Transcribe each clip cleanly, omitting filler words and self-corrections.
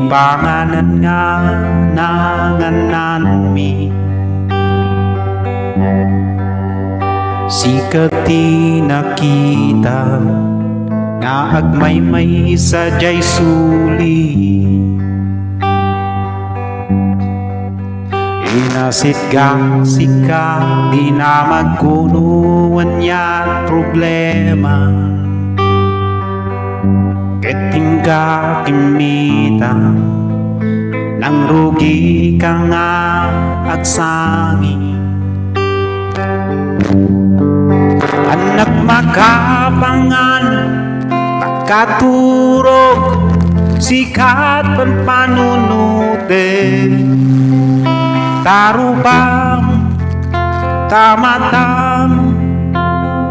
panganan nga nanganan mi. Sikat ti nakita nga agmay-may sa jay suli. Inasit sika di na magkunuan ya problema. Ketingga kimita nang rugi ka nga agsangi. Anak makapangan pagkaturog sikat panpanunute. Tarubang tamatam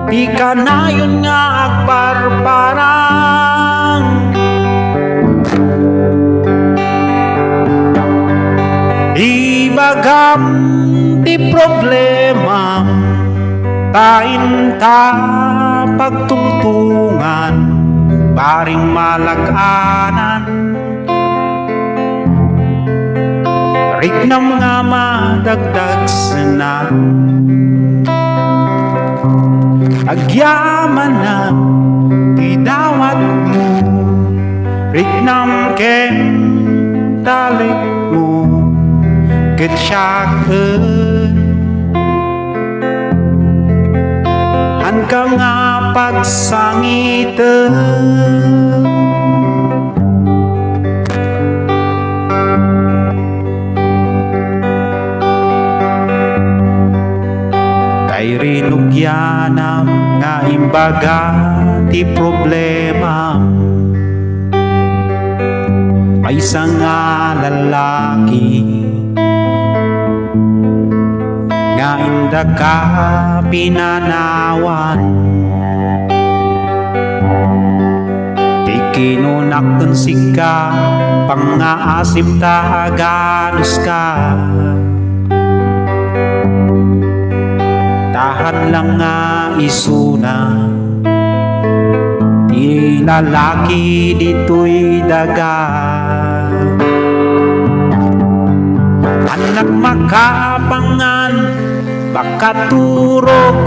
di kanayon nga agparparang. Ibagam ti problema tain ta pagtungtungan paring malag-anan. Rignam nga madagdag sana agyaman na idawat mo. Rignam ken talik mo ketsyaken han ka nga pagsangiten. Kay rinugyanam nga imbaga ti problema. May isa nga lalaki nga inda ka pinanawan. Ti kinunakon sika pangaasim ta aganos ka. Tahan lang nga isuna di lalaki dito'y daga. Anak makapangan bakaturog